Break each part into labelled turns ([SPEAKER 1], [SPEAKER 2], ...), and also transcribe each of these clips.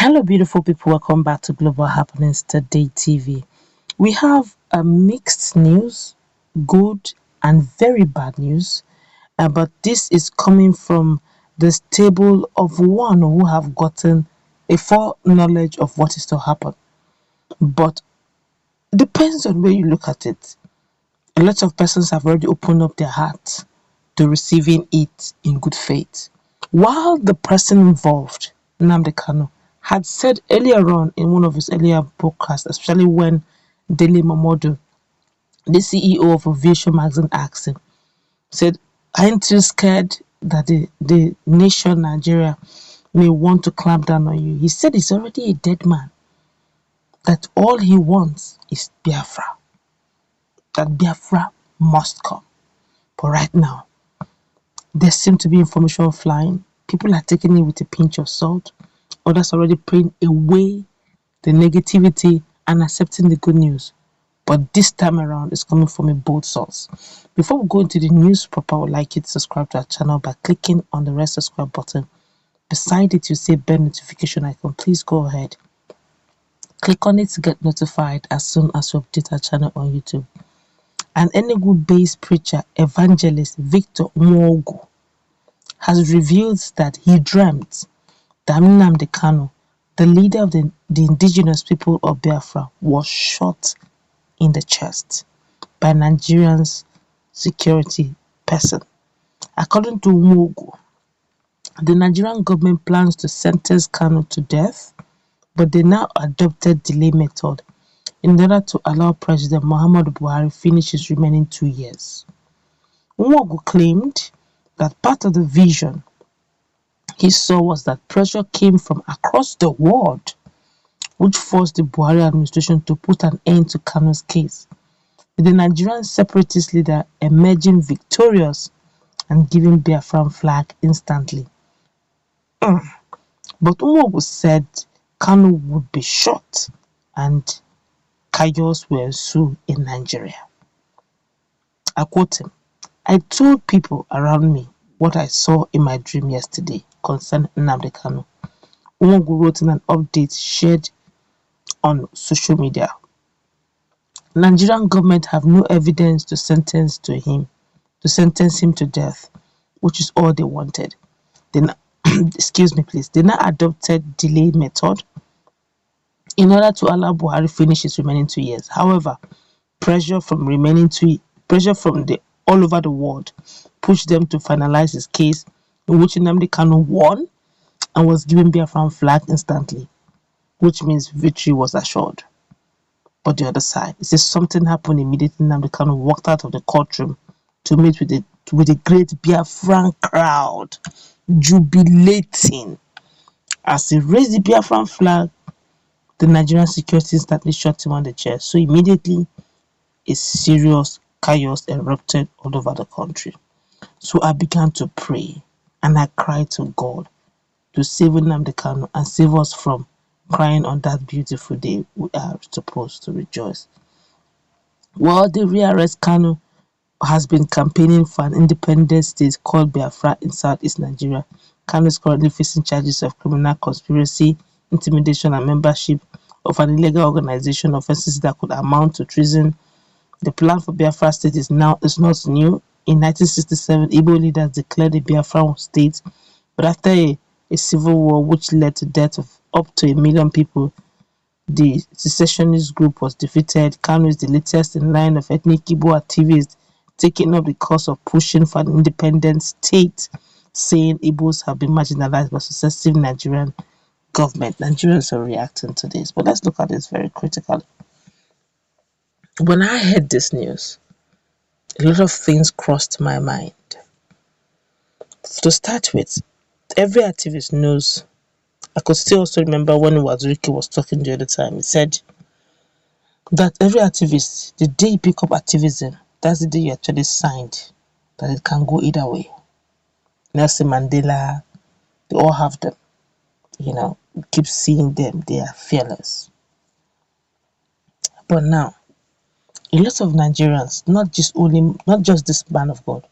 [SPEAKER 1] Hello, beautiful people. Welcome back to Global Happenings Today TV. We have a mixed news, good and very bad news, but this is coming from the stable of one who have gotten a foreknowledge of what is to happen. But it depends on where you look at it. A lot of persons have already opened up their hearts to receiving it in good faith. While the person involved, Nnamdi Kanu, had said earlier on in one of his earlier broadcasts, especially when Dele Momodu, the CEO of Aviation magazine, asked him, said, aren't you scared that the nation Nigeria may want to clamp down on you? He said he's already a dead man, that all he wants is Biafra, that Biafra must come. But right now, there seems to be information flying. People are taking it with a pinch of salt. Others already praying away the negativity and accepting the good news. But this time around, it's coming from a bold source. Before we go into the news proper, I would like you to subscribe to our channel by clicking on the red subscribe button. Beside it, you see bell notification icon. Please go ahead. Click on it to get notified as soon as we update our channel on YouTube. An Enugu-based preacher, evangelist Victor Nwogu, has revealed that he dreamt that Nnamdi Kanu, the leader of the indigenous people of Biafra, was shot in the chest by Nigerian's security person. According to Nwogu, the Nigerian government plans to sentence Kanu to death, but they now adopted delay method in order to allow President Muhammadu Buhari finish his remaining 2 years. Nwogu claimed that part of the vision he saw was that pressure came from across the world, which forced the Buhari administration to put an end to Kanu's case, with the Nigerian separatist leader emerging victorious and giving Biafran flag instantly. But Nwogu said Kanu would be shot and chaos will ensue in Nigeria. I quote him, "I told people around me what I saw in my dream yesterday concerning Nnamdi Kanu." Nwogu wrote in an update shared on social media. Nigerian government have no evidence to sentence him to death, which is all they wanted. They they now adopted delay method in order to allow Buhari finish his remaining 2 years. However, pressure from the all over the world pushed them to finalize his case, in which Nnamdi Kanu won and was given Biafran flag instantly, which means victory was assured. But the other side, it says something happened immediately. Nnamdi Kanu walked out of the courtroom to meet with the great Biafran crowd, jubilating. As he raised the Biafran flag, the Nigerian security instantly shot him on the chest. So immediately, a serious chaos erupted all over the country. So I began to pray and I cried to God to save Nnamdi Kanu and save us from crying on that beautiful day we are supposed to rejoice. While the rearrest, Kanu has been campaigning for an independent state called Biafra in southeast Nigeria. Kanu is currently facing charges of criminal conspiracy, intimidation, and membership of an illegal organization, offenses that could amount to treason. The plan for Biafra state is not new. In 1967, Igbo leaders declared a Biafra state, but after a civil war which led to death of up to 1 million people, the secessionist group was defeated. Kanu is the latest in line of ethnic Igbo activists taking up the cause of pushing for an independent state, saying Igbos have been marginalized by successive Nigerian government. Nigerians are reacting to this, but let's look at this very critically. When I heard this news, a lot of things crossed my mind. To start with, every activist knows. I could still also remember when Waziriki was talking the other time. He said that every activist, the day you pick up activism, that's the day you actually signed that it can go either way. Nelson Mandela, they all have them. You keep seeing them. They are fearless. But now, a lot of Nigerians, not just this man of God,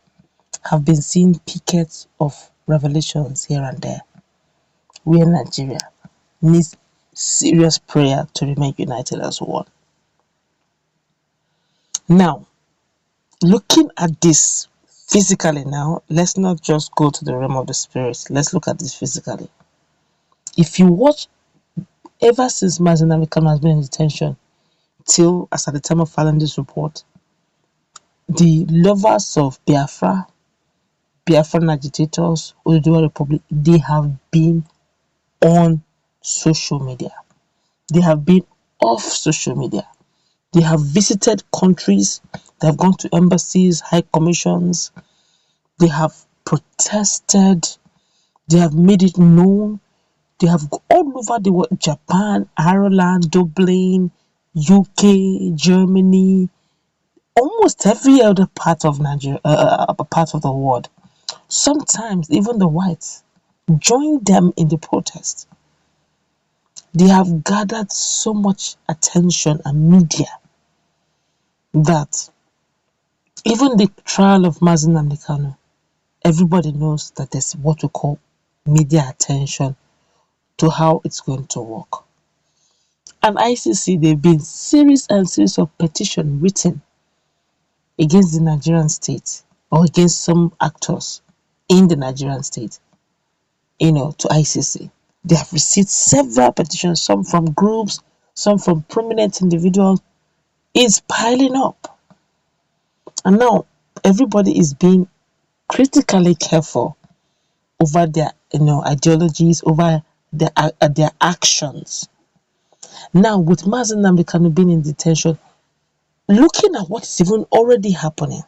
[SPEAKER 1] have been seeing pickets of revelations here and there. We in Nigeria, needs serious prayer to remain united as one. Now, looking at this physically now, let's not just go to the realm of the spirit. Let's look at this physically. If you watch, ever since Nnamdi Kanu has been in detention, till as at the time of filing this report, the lovers of Biafra, Biafran agitators, Oduduwa Republic, they have been on social media. They have been off social media. They have visited countries. They have gone to embassies, high commissions. They have protested. They have made it known. They have all over the world: Japan, Ireland, Dublin, UK, Germany, almost every other part of Nigeria, part of the world. Sometimes even the whites join them in the protest. They have gathered so much attention and media that even the trial of Nnamdi Kanu, everybody knows that there's what we call media attention to how it's going to work. And ICC, there have been series and series of petitions written against the Nigerian state or against some actors in the Nigerian state, to ICC. They have received several petitions, some from groups, some from prominent individuals. It's piling up. And now everybody is being critically careful over their ideologies, over their actions. Now, with Nnamdi Kanu being in detention, looking at what is even already happening,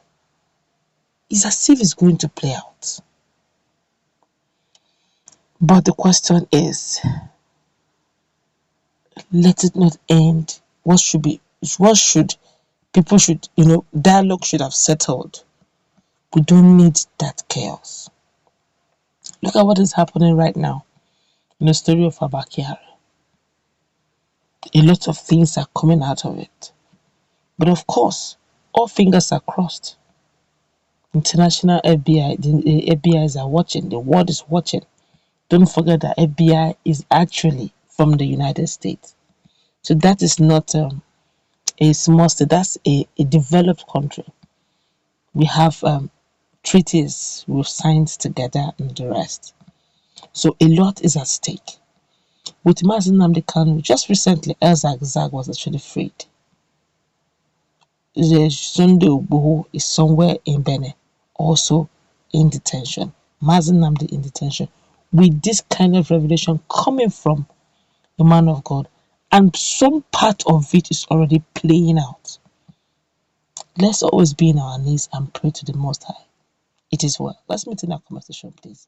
[SPEAKER 1] it's as if it's going to play out. But the question is, let it not end. Dialogue should have settled. We don't need that chaos. Look at what is happening right now in the story of Abakari. A lot of things are coming out of it. But of course, all fingers are crossed. International FBI, the FBIs are watching, the world is watching. Don't forget that FBI is actually from the United States. So that is not a small state, that's a developed country. We have treaties we've signed together and the rest. So a lot is at stake. With Nnamdi Kanu, just recently, Elzag Zag was actually freed. The Sunday Ugboho is somewhere in Benin, also in detention. Nnamdi in detention. With this kind of revelation coming from a man of God, and some part of it is already playing out. Let's always be on our knees and pray to the Most High. It is well. Let's meet in our conversation, please.